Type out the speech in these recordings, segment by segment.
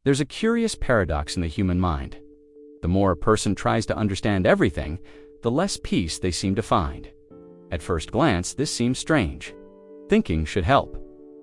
There's a curious paradox in the human mind. The more a person tries to understand everything, the less peace they seem to find. At first glance, this seems strange. Thinking should help.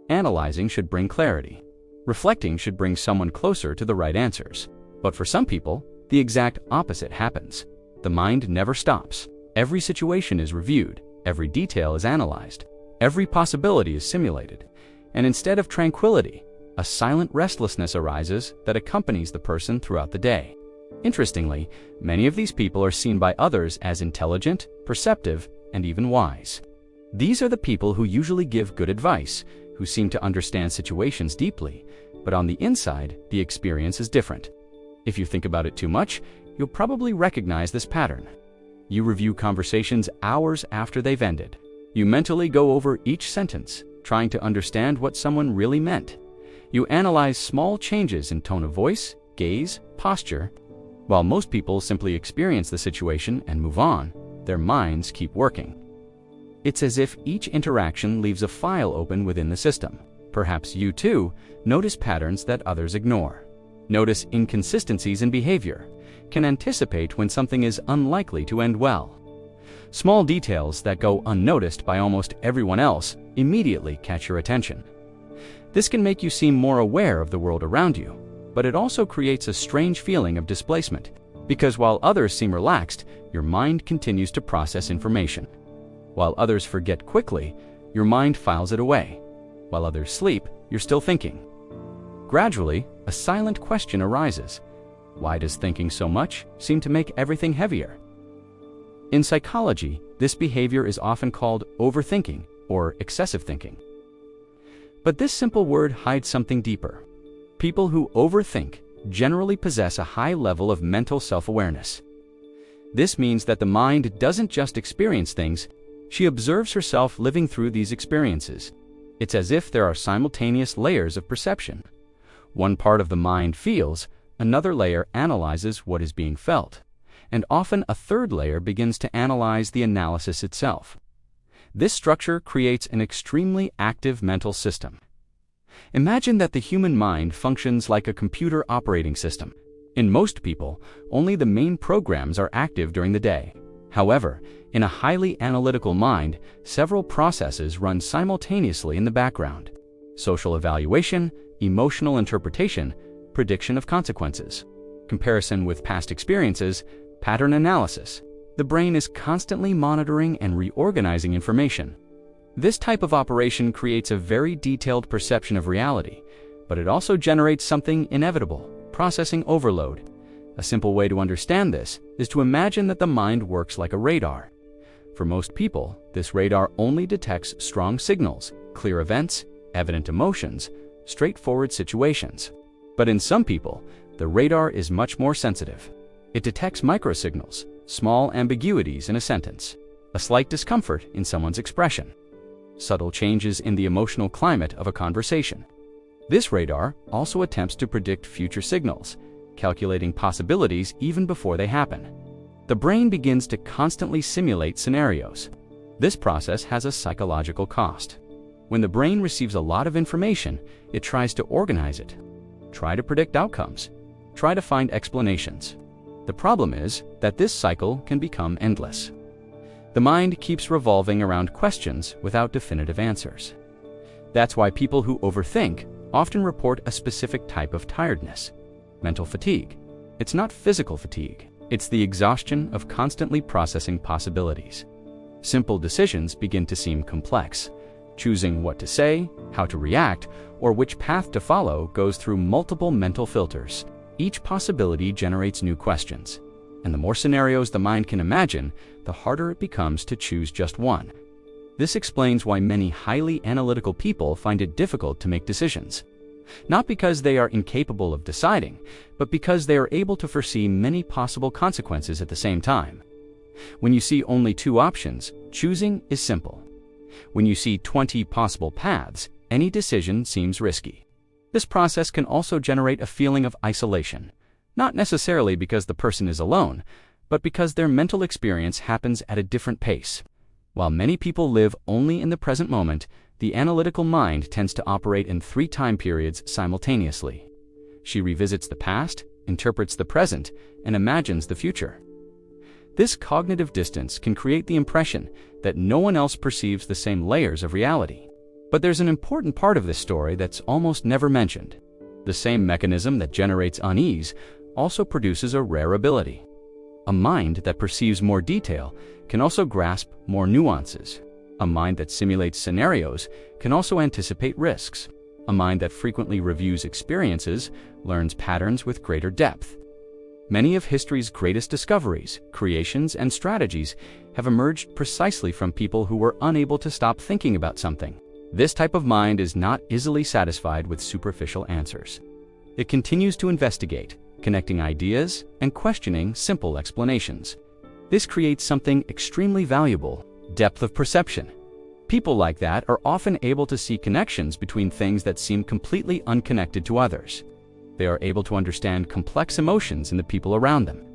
Analyzing should bring clarity. Reflecting should bring someone closer to the right answers. But for some people, the exact opposite happens. The mind never stops. Every situation is reviewed, every detail is analyzed, every possibility is simulated. And instead of tranquility, a silent restlessness arises that accompanies the person throughout the day. Interestingly, many of these people are seen by others as intelligent, perceptive, and even wise. These are the people who usually give good advice, who seem to understand situations deeply, but on the inside, the experience is different. If you think about it too much, you'll probably recognize this pattern. You review conversations hours after they've ended. You mentally go over each sentence, trying to understand what someone really meant. You analyze small changes in tone of voice, gaze, posture. While most people simply experience the situation and move on, their minds keep working. It's as if each interaction leaves a file open within the system. Perhaps you too notice patterns that others ignore. Notice inconsistencies in behavior. Can anticipate when something is unlikely to end well. Small details that go unnoticed by almost everyone else immediately catch your attention. This can make you seem more aware of the world around you, but it also creates a strange feeling of displacement, because while others seem relaxed, your mind continues to process information. While others forget quickly, your mind files it away. While others sleep, you're still thinking. Gradually, a silent question arises. Why does thinking so much seem to make everything heavier? In psychology, this behavior is often called overthinking or excessive thinking. But this simple word hides something deeper. People who overthink generally possess a high level of mental self-awareness. This means that the mind doesn't just experience things, she observes herself living through these experiences. It's as if there are simultaneous layers of perception. One part of the mind feels, another layer analyzes what is being felt, and often a third layer begins to analyze the analysis itself. This structure creates an extremely active mental system. Imagine that the human mind functions like a computer operating system. In most people, only the main programs are active during the day. However, in a highly analytical mind, several processes run simultaneously in the background. Social evaluation, emotional interpretation, prediction of consequences, comparison with past experiences, pattern analysis. The brain is constantly monitoring and reorganizing information. This type of operation creates a very detailed perception of reality, but it also generates something inevitable: processing overload. A simple way to understand this is to imagine that the mind works like a radar. For most people, this radar only detects strong signals, clear events, evident emotions, straightforward situations. But in some people, the radar is much more sensitive. It detects microsignals, small ambiguities in a sentence, a slight discomfort in someone's expression, subtle changes in the emotional climate of a conversation. This radar also attempts to predict future signals, calculating possibilities even before they happen. The brain begins to constantly simulate scenarios. This process has a psychological cost. When the brain receives a lot of information, it tries to organize it, try to predict outcomes, try to find explanations. The problem is that this cycle can become endless. The mind keeps revolving around questions without definitive answers. That's why people who overthink often report a specific type of tiredness, mental fatigue. It's not physical fatigue. It's the exhaustion of constantly processing possibilities. Simple decisions begin to seem complex. Choosing what to say, how to react, or which path to follow goes through multiple mental filters. Each possibility generates new questions, and the more scenarios the mind can imagine, the harder it becomes to choose just one. This explains why many highly analytical people find it difficult to make decisions. Not because they are incapable of deciding, but because they are able to foresee many possible consequences at the same time. When you see only two options, choosing is simple. When you see 20 possible paths, any decision seems risky. This process can also generate a feeling of isolation, not necessarily because the person is alone, but because their mental experience happens at a different pace. While many people live only in the present moment, the analytical mind tends to operate in 3 time periods simultaneously. She revisits the past, interprets the present, and imagines the future. This cognitive distance can create the impression that no one else perceives the same layers of reality. But there's an important part of this story that's almost never mentioned. The same mechanism that generates unease also produces a rare ability. A mind that perceives more detail can also grasp more nuances. A mind that simulates scenarios can also anticipate risks. A mind that frequently reviews experiences learns patterns with greater depth. Many of history's greatest discoveries, creations, and strategies have emerged precisely from people who were unable to stop thinking about something. This type of mind is not easily satisfied with superficial answers. It continues to investigate, connecting ideas and questioning simple explanations. This creates something extremely valuable: depth of perception. People like that are often able to see connections between things that seem completely unconnected to others. They are able to understand complex emotions in the people around them.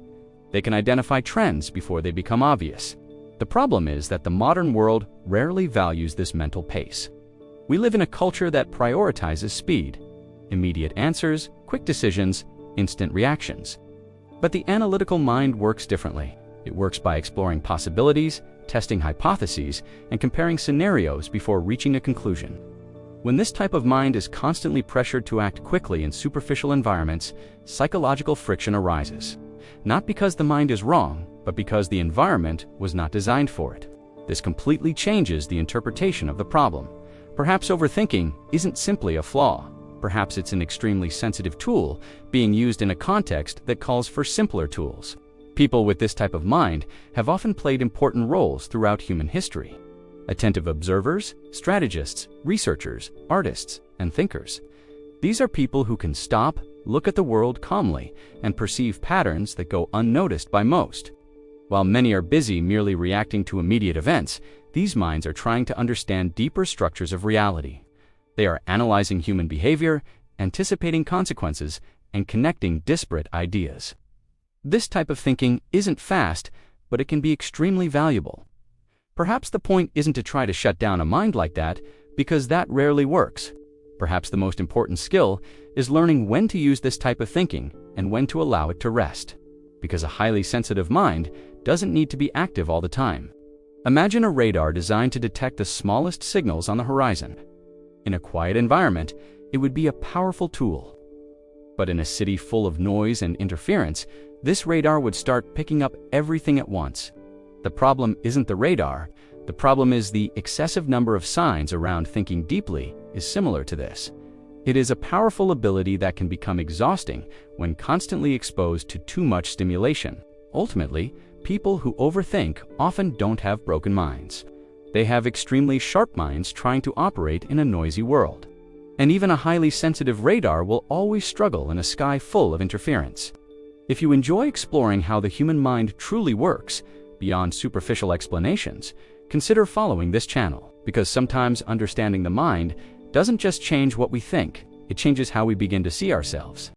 They can identify trends before they become obvious. The problem is that the modern world rarely values this mental pace. We live in a culture that prioritizes speed, immediate answers, quick decisions, instant reactions. But the analytical mind works differently. It works by exploring possibilities, testing hypotheses, and comparing scenarios before reaching a conclusion. When this type of mind is constantly pressured to act quickly in superficial environments, psychological friction arises. Not because the mind is wrong, but because the environment was not designed for it. This completely changes the interpretation of the problem. Perhaps overthinking isn't simply a flaw. Perhaps it's an extremely sensitive tool being used in a context that calls for simpler tools. People with this type of mind have often played important roles throughout human history. Attentive observers, strategists, researchers, artists, and thinkers. These are people who can stop, look at the world calmly, and perceive patterns that go unnoticed by most. While many are busy merely reacting to immediate events, these minds are trying to understand deeper structures of reality. They are analyzing human behavior, anticipating consequences, and connecting disparate ideas. This type of thinking isn't fast, but it can be extremely valuable. Perhaps the point isn't to try to shut down a mind like that, because that rarely works. Perhaps the most important skill is learning when to use this type of thinking and when to allow it to rest. Because a highly sensitive mind doesn't need to be active all the time. Imagine a radar designed to detect the smallest signals on the horizon. In a quiet environment, it would be a powerful tool. But in a city full of noise and interference, this radar would start picking up everything at once. The problem isn't the radar. The problem is the excessive number of signs around. Thinking deeply is similar to this. It is a powerful ability that can become exhausting when constantly exposed to too much stimulation. Ultimately, people who overthink often don't have broken minds. They have extremely sharp minds trying to operate in a noisy world. And even a highly sensitive radar will always struggle in a sky full of interference. If you enjoy exploring how the human mind truly works, beyond superficial explanations, consider following this channel, because sometimes understanding the mind doesn't just change what we think, it changes how we begin to see ourselves.